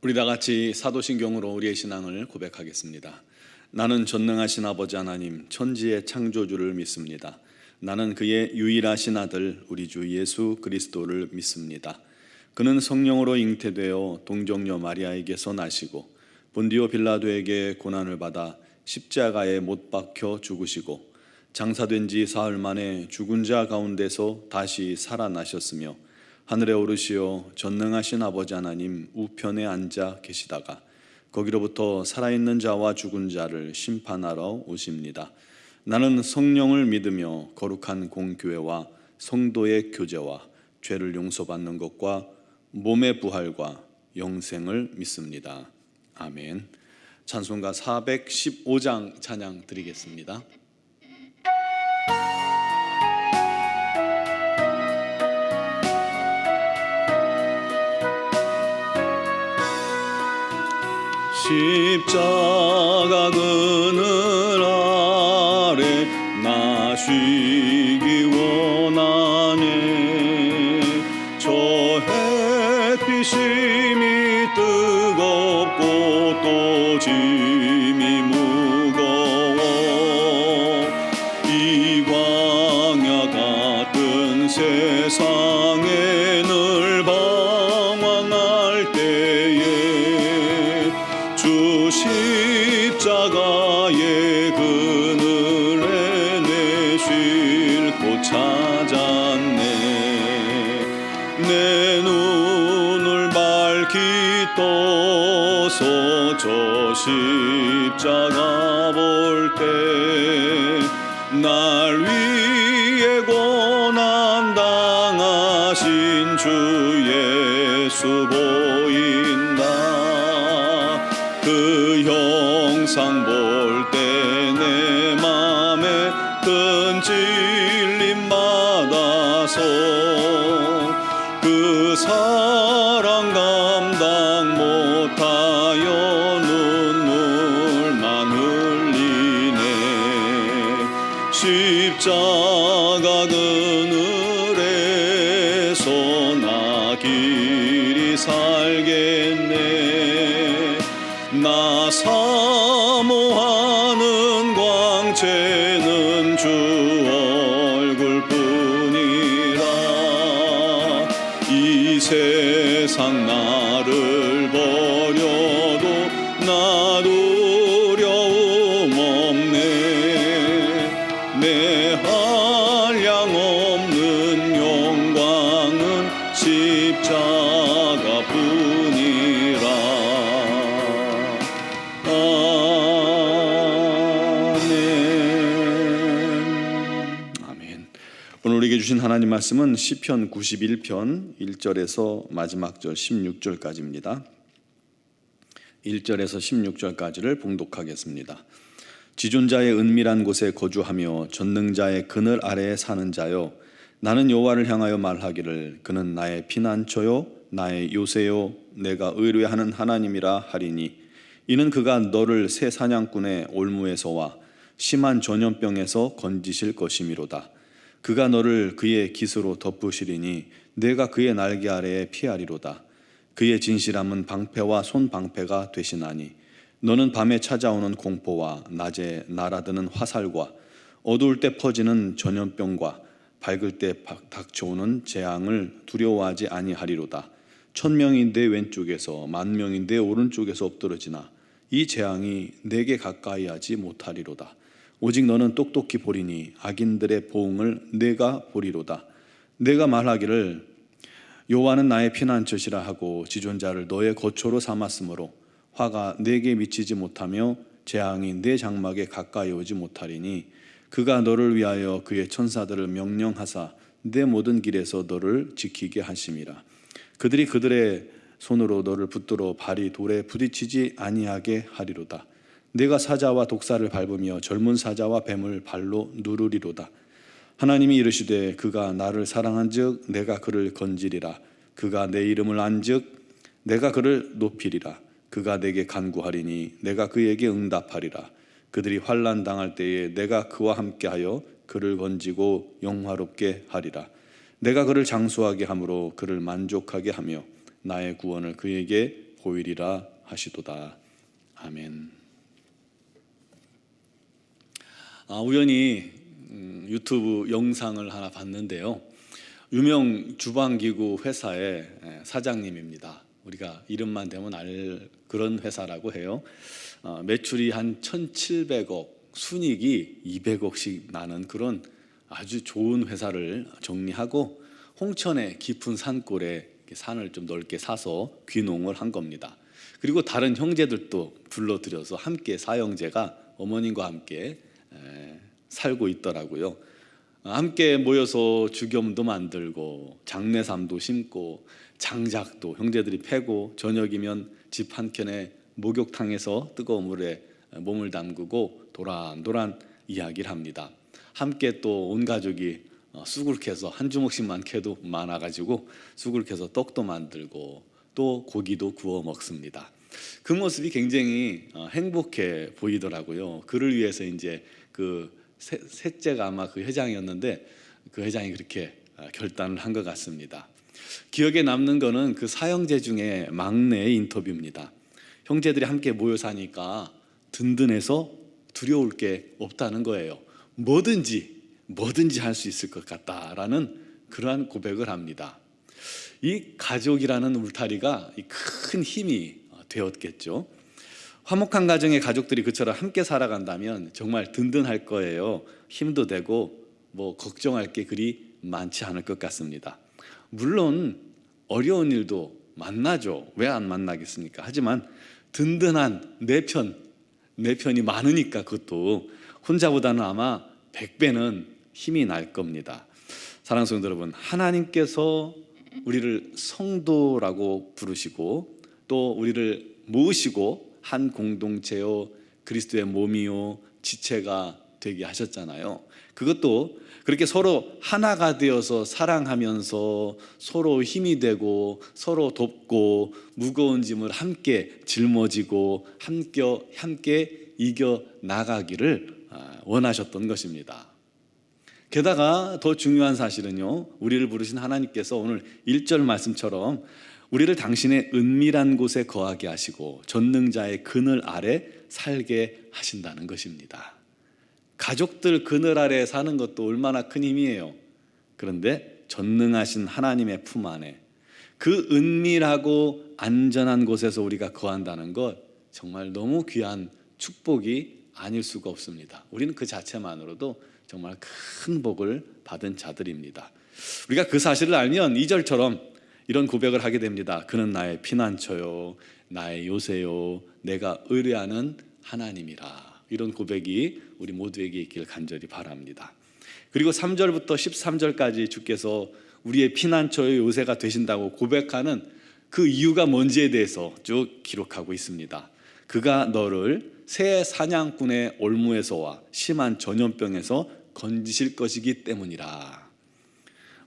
우리 다 같이 사도신경으로 우리의 신앙을 고백하겠습니다. 나는 전능하신 아버지 하나님 천지의 창조주를 믿습니다. 나는 그의 유일하신 아들 우리 주 예수 그리스도를 믿습니다. 그는 성령으로 잉태되어 동정녀 마리아에게서 나시고 본디오 빌라도에게 고난을 받아 십자가에 못 박혀 죽으시고 장사된 지 사흘 만에 죽은 자 가운데서 다시 살아나셨으며 하늘에 오르시어 전능하신 아버지 하나님 우편에 앉아 계시다가 거기로부터 살아있는 자와 죽은 자를 심판하러 오십니다. 나는 성령을 믿으며 거룩한 공교회와 성도의 교제와 죄를 용서받는 것과 몸의 부활과 영생을 믿습니다. 아멘. 찬송가 415장 찬양 드리겠습니다. 십자가 그늘 아래 나 쉬기 원하네. 저 햇빛이 뜨겁고 또 짐이 무거워 이 광야 같은 세상에 늘 방황할 때에 주 십자가의 그늘에 내 쉴 곳 찾았네. 내 눈을 밝히 떠서 저 십자가 볼 때 날 위해 고난 당하신 주 예수 보인다. 그 형상 볼 때 내 맘에 큰 찔림 받아서 그 사랑 감당 못하여 눈물만 흘리네. 십자가 그늘에서 나 길이 살겠네. 나 사모하는 광채는 주 얼굴뿐이라. 이 세상 나를 버려도 나 두려움 없네. 내 한량 없는 영광은 십자가뿐이라. 아멘. 오늘 우리에게 주신 하나님 말씀은 시편 91편 1절에서 마지막 절 16절까지입니다. 1절에서 16절까지를 봉독하겠습니다. 지존자의 은밀한 곳에 거주하며 전능자의 그늘 아래에 사는 자여, 나는 여호와를 향하여 말하기를 그는 나의 피난처요 나의 요새요 내가 의뢰하는 하나님이라 하리니, 이는 그가 너를 새 사냥꾼의 올무에서와 심한 전염병에서 건지실 것이미로다. 그가 너를 그의 깃으로 덮으시리니 내가 그의 날개 아래에 피하리로다. 그의 진실함은 방패와 손방패가 되시나니 너는 밤에 찾아오는 공포와 낮에 날아드는 화살과 어두울 때 퍼지는 전염병과 밝을 때 닥쳐오는 재앙을 두려워하지 아니하리로다. 1000명이 내 왼쪽에서 10,000명이 내 오른쪽에서 엎드러지나 이 재앙이 내게 가까이 하지 못하리로다. 오직 너는 똑똑히 보리니 악인들의 보응을 내가 보리로다. 내가 말하기를 여호와는 나의 피난처시라 하고 지존자를 너의 거처로 삼았으므로 화가 내게 미치지 못하며 재앙이 내 장막에 가까이 오지 못하리니, 그가 너를 위하여 그의 천사들을 명령하사 내 모든 길에서 너를 지키게 하심이라. 그들이 그들의 손으로 너를 붙들어 발이 돌에 부딪히지 아니하게 하리로다. 내가 사자와 독사를 밟으며 젊은 사자와 뱀을 발로 누르리로다. 하나님이 이르시되 그가 나를 사랑한즉 내가 그를 건지리라. 그가 내 이름을 안즉 내가 그를 높이리라. 그가 내게 간구하리니 내가 그에게 응답하리라. 그들이 환난 당할 때에 내가 그와 함께하여 그를 건지고 영화롭게 하리라. 내가 그를 장수하게 함으로 그를 만족하게 하며 나의 구원을 그에게 보이리라 하시도다. 아멘. 우연히 유튜브 영상을 하나 봤는데요, 유명 주방기구 회사의 사장님입니다. 우리가 이름만 대면 알 그런 회사라고 해요. 매출이 한 1,700억, 순이익이 200억씩 나는 그런 아주 좋은 회사를 정리하고 홍천의 깊은 산골에 산을 좀 넓게 사서 귀농을 한 겁니다. 그리고 다른 형제들도 불러들여서 함께 사형제가 어머님과 함께 살고 있더라고요. 함께 모여서 죽염도 만들고 장례삼도 심고 장작도 형제들이 패고 저녁이면 집 한켠에 목욕탕에서 뜨거운 물에 몸을 담그고 도란도란 이야기를 합니다. 함께 또 온 가족이 쑥을 캐서 한 주먹씩만 캐도 많아가지고 쑥을 캐서 떡도 만들고 또 고기도 구워 먹습니다. 그 모습이 굉장히 행복해 보이더라고요. 그를 위해서 이제 그 셋째가 아마 그 회장이었는데 그 회장이 그렇게 결단을 한 것 같습니다. 기억에 남는 거는 그 사형제 중에 막내의 인터뷰입니다. 형제들이 함께 모여 사니까 든든해서 두려울 게 없다는 거예요. 뭐든지 할 수 있을 것 같다라는 그러한 고백을 합니다. 이 가족이라는 울타리가 큰 힘이 되었겠죠. 화목한 가정의 가족들이 그처럼 함께 살아간다면 정말 든든할 거예요. 힘도 되고 뭐 걱정할 게 그리 많지 않을 것 같습니다. 물론 어려운 일도 만나죠. 왜 안 만나겠습니까? 하지만 든든한 내 편이 많으니까 그것도 혼자보다는 아마 100배는 힘이 날 겁니다. 사랑하는 성도 여러분, 하나님께서 우리를 성도라고 부르시고 또 우리를 모으시고 한 공동체요 그리스도의 몸이요 지체가 되게 하셨잖아요. 그것도 그렇게 서로 하나가 되어서 사랑하면서 서로 힘이 되고 서로 돕고 무거운 짐을 함께 짊어지고 함께 이겨 나가기를 원하셨던 것입니다. 게다가 더 중요한 사실은요, 우리를 부르신 하나님께서 오늘 1절 말씀처럼 우리를 당신의 은밀한 곳에 거하게 하시고 전능자의 그늘 아래 살게 하신다는 것입니다. 가족들 그늘 아래 사는 것도 얼마나 큰 힘이에요. 그런데 전능하신 하나님의 품 안에 그 은밀하고 안전한 곳에서 우리가 거한다는 것, 정말 너무 귀한 축복이 아닐 수가 없습니다. 우리는 그 자체만으로도 정말 큰 복을 받은 자들입니다. 우리가 그 사실을 알면 2절처럼 이런 고백을 하게 됩니다. 그는 나의 피난처요 나의 요새요 내가 의뢰하는 하나님이라. 이런 고백이 우리 모두에게 있길 간절히 바랍니다. 그리고 3절부터 13절까지 주께서 우리의 피난처요 요새가 되신다고 고백하는 그 이유가 뭔지에 대해서 쭉 기록하고 있습니다. 그가 너를 새 사냥꾼의 올무에서와 심한 전염병에서 건지실 것이기 때문이라.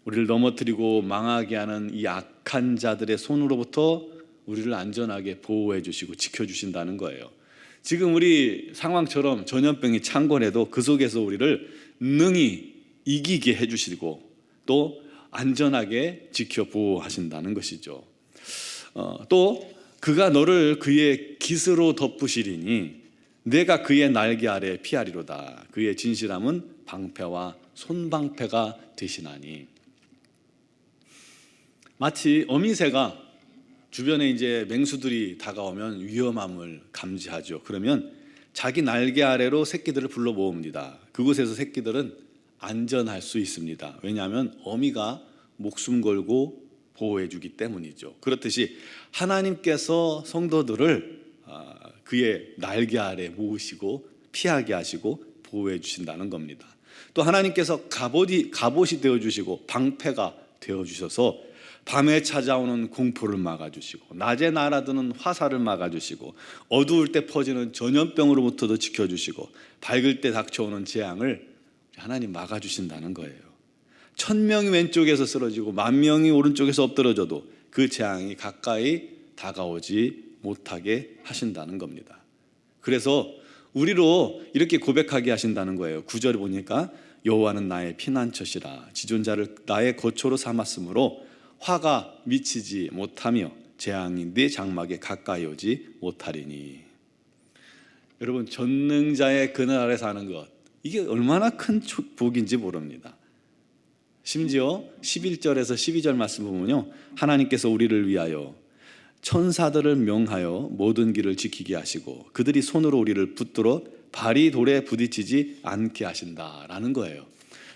우리를 넘어뜨리고 망하게 하는 이 악한 자들의 손으로부터 우리를 안전하게 보호해 주시고 지켜주신다는 거예요. 지금 우리 상황처럼 전염병이 창궐해도 그 속에서 우리를 능히 이기게 해주시고 또 안전하게 지켜 보호하신다는 것이죠. 또 그가 너를 그의 깃으로 덮으시리니 내가 그의 날개 아래 피하리로다. 그의 진실함은 방패와 손방패가 되시나니. 마치 어미새가 주변에 이제 맹수들이 다가오면 위험함을 감지하죠. 그러면 자기 날개 아래로 새끼들을 불러 모읍니다. 그곳에서 새끼들은 안전할 수 있습니다. 왜냐하면 어미가 목숨 걸고 보호해 주기 때문이죠. 그렇듯이 하나님께서 성도들을 그의 날개 아래 모으시고 피하게 하시고 보호해 주신다는 겁니다. 또 하나님께서 갑옷이 되어주시고 방패가 되어주셔서 밤에 찾아오는 공포를 막아주시고 낮에 날아드는 화살을 막아주시고 어두울 때 퍼지는 전염병으로부터도 지켜주시고 밝을 때 닥쳐오는 재앙을 하나님 막아주신다는 거예요. 1000명이 왼쪽에서 쓰러지고 10,000명이 오른쪽에서 엎드러져도 그 재앙이 가까이 다가오지 못하게 하신다는 겁니다. 그래서 우리로 이렇게 고백하게 하신다는 거예요. 9절에 보니까 여호와는 나의 피난처시라 지존자를 나의 거처로 삼았으므로 화가 미치지 못하며 재앙이 네 장막에 가까이 오지 못하리니. 여러분, 전능자의 그늘 아래 사는 것, 이게 얼마나 큰 복인지 모릅니다. 심지어 11절에서 12절 말씀 보면요, 하나님께서 우리를 위하여 천사들을 명하여 모든 길을 지키게 하시고 그들이 손으로 우리를 붙들어 발이 돌에 부딪히지 않게 하신다라는 거예요.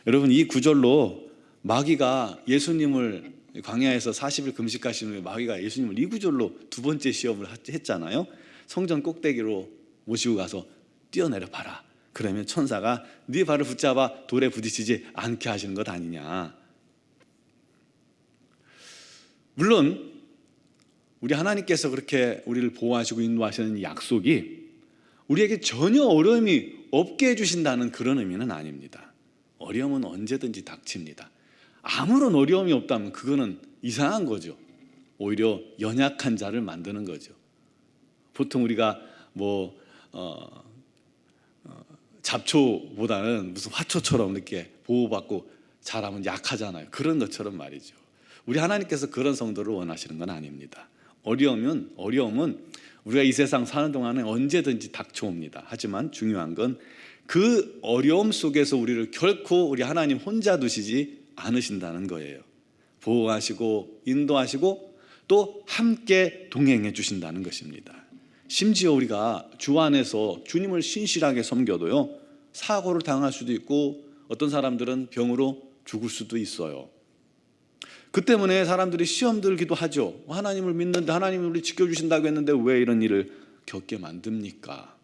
여러분, 이 구절로 마귀가 예수님을 광야에서 40일 금식하신 후에 마귀가 예수님을 이 구절로 두 번째 시험을 했잖아요. 성전 꼭대기로 모시고 가서 뛰어내려 봐라. 그러면 천사가 네 발을 붙잡아 돌에 부딪히지 않게 하시는 것 아니냐. 물론 우리 하나님께서 그렇게 우리를 보호하시고 인도하시는 약속이 우리에게 전혀 어려움이 없게 해주신다는 그런 의미는 아닙니다. 어려움은 언제든지 닥칩니다. 아무런 어려움이 없다면 그거는 이상한 거죠. 오히려 연약한 자를 만드는 거죠. 보통 우리가 잡초보다는 무슨 화초처럼 이렇게 보호받고 자라면 약하잖아요. 그런 것처럼 말이죠. 우리 하나님께서 그런 성도를 원하시는 건 아닙니다. 어려움은 우리가 이 세상 사는 동안에 언제든지 닥쳐옵니다. 하지만 중요한 건 그 어려움 속에서 우리를 결코 우리 하나님 혼자 두시지 않으신다는 거예요. 보호하시고 인도하시고 또 함께 동행해 주신다는 것입니다. 심지어 우리가 주 안에서 주님을 신실하게 섬겨도요, 사고를 당할 수도 있고 어떤 사람들은 병으로 죽을 수도 있어요. 그 때문에 사람들이 시험 들기도 하죠. 하나님을 믿는데 하나님이 우리 지켜주신다고 했는데 왜 이런 일을 겪게 만듭니까?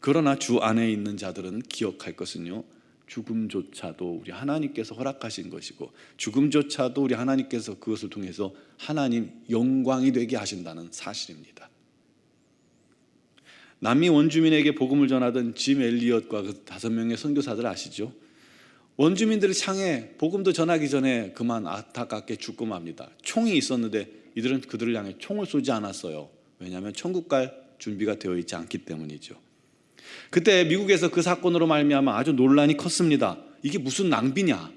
그러나 주 안에 있는 자들은 기억할 것은요, 죽음조차도 우리 하나님께서 허락하신 것이고 죽음조차도 우리 하나님께서 그것을 통해서 하나님 영광이 되게 하신다는 사실입니다. 남미 원주민에게 복음을 전하던 짐 엘리엇과 그 5명의 선교사들 아시죠? 원주민들을 향해 복음도 전하기 전에 그만 안타깝게 죽고 맙니다. 총이 있었는데 이들은 그들을 향해 총을 쏘지 않았어요. 왜냐하면 천국 갈 준비가 되어 있지 않기 때문이죠. 그때 미국에서 그 사건으로 말미암아 아주 논란이 컸습니다. 이게 무슨 낭비냐?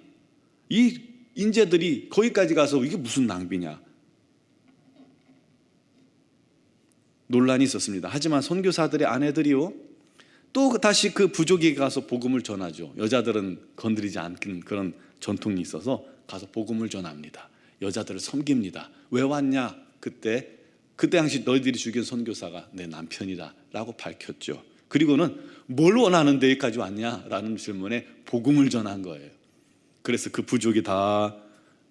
이 인재들이 거기까지 가서 이게 무슨 낭비냐? 논란이 있었습니다. 하지만 선교사들의 아내들이요, 또 다시 그 부족에게 가서 복음을 전하죠. 여자들은 건드리지 않는 그런 전통이 있어서 가서 복음을 전합니다. 여자들을 섬깁니다. 왜 왔냐? 그때 당시 너희들이 죽인 선교사가 내 남편이다 라고 밝혔죠. 그리고는 뭘 원하는데 여기까지 왔냐라는 질문에 복음을 전한 거예요. 그래서 그 부족이 다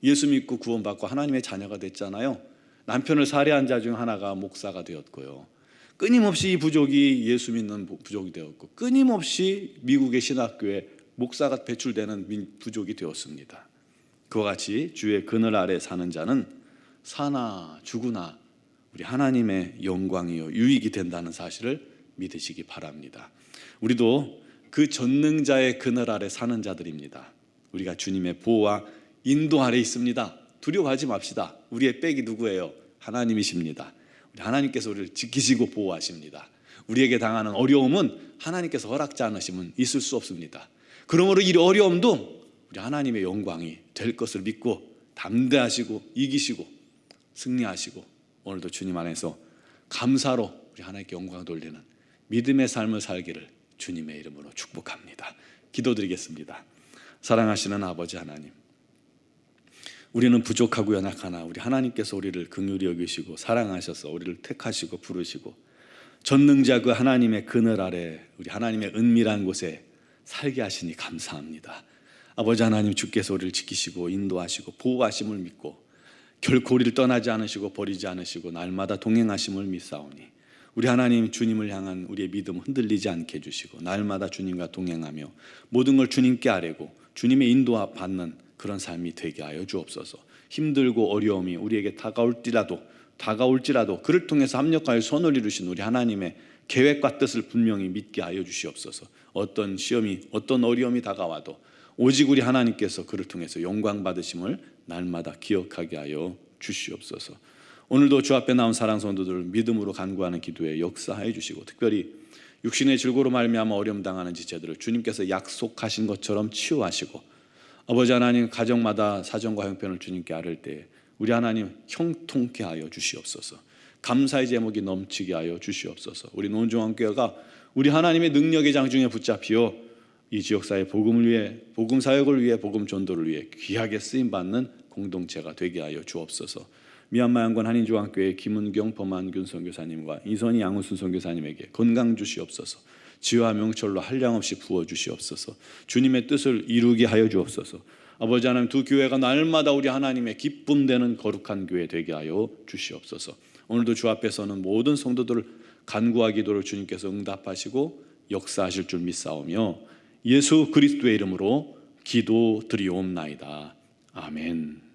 예수 믿고 구원받고 하나님의 자녀가 됐잖아요. 남편을 살해한 자 중 하나가 목사가 되었고요, 끊임없이 이 부족이 예수 믿는 부족이 되었고, 끊임없이 미국의 신학교에 목사가 배출되는 부족이 되었습니다. 그와 같이 주의 그늘 아래 사는 자는 사나 죽으나 우리 하나님의 영광이요 유익이 된다는 사실을 믿으시기 바랍니다. 우리도 그 전능자의 그늘 아래 사는 자들입니다. 우리가 주님의 보호와 인도 아래 있습니다. 두려워하지 맙시다. 우리의 백이 누구예요? 하나님이십니다. 우리 하나님께서 우리를 지키시고 보호하십니다. 우리에게 당하는 어려움은 하나님께서 허락지 않으시면 있을 수 없습니다. 그러므로 이 어려움도 우리 하나님의 영광이 될 것을 믿고 담대하시고 이기시고 승리하시고 오늘도 주님 안에서 감사로 우리 하나님께 영광 돌리는 믿음의 삶을 살기를 주님의 이름으로 축복합니다. 기도드리겠습니다. 사랑하시는 아버지 하나님, 우리는 부족하고 연약하나 우리 하나님께서 우리를 긍휼히 여기시고 사랑하셔서 우리를 택하시고 부르시고 전능자 그 하나님의 그늘 아래 우리 하나님의 은밀한 곳에 살게 하시니 감사합니다. 아버지 하나님, 주께서 우리를 지키시고 인도하시고 보호하심을 믿고 결코 우리를 떠나지 않으시고 버리지 않으시고 날마다 동행하심을 믿사오니 우리 하나님, 주님을 향한 우리의 믿음 흔들리지 않게 해주시고 날마다 주님과 동행하며 모든 걸 주님께 아뢰고 주님의 인도 받는 그런 삶이 되게 하여 주옵소서. 힘들고 어려움이 우리에게 다가올지라도 그를 통해서 합력하여 선을 이루신 우리 하나님의 계획과 뜻을 분명히 믿게 하여 주시옵소서. 어떤 시험이 어떤 어려움이 다가와도 오직 우리 하나님께서 그를 통해서 영광 받으심을 날마다 기억하게 하여 주시옵소서. 오늘도 주 앞에 나온 사랑 성도들을 믿음으로 간구하는 기도에 역사하여 주시고 특별히 육신의 질고로 말미암아 어려움 당하는 지체들을 주님께서 약속하신 것처럼 치유하시고 아버지 하나님, 가정마다 사정과 형편을 주님께 아뢰을 때 우리 하나님 형통케 하여 주시옵소서. 감사의 제목이 넘치게 하여 주시옵소서. 우리 논중앙교회가 우리 하나님의 능력의 장중에 붙잡혀 이 지역사회 복음을 위해, 복음 사역을 위해, 복음 전도를 위해 귀하게 쓰임받는 공동체가 되게 하여 주옵소서. 미얀마 양권 한인중앙교회 김은경 범한균 선교사님과 이선희 양우순 선교사님에게 건강 주시옵소서. 지혜와 명철로 한량없이 부어 주시옵소서. 주님의 뜻을 이루게 하여 주옵소서. 아버지 하나님, 두 교회가 날마다 우리 하나님의 기쁨 되는 거룩한 교회 되게 하여 주시옵소서. 오늘도 주 앞에 서는 모든 성도들을 간구와 기도를 주님께서 응답하시고 역사하실 줄 믿사오며 예수 그리스도의 이름으로 기도드리옵나이다. 아멘.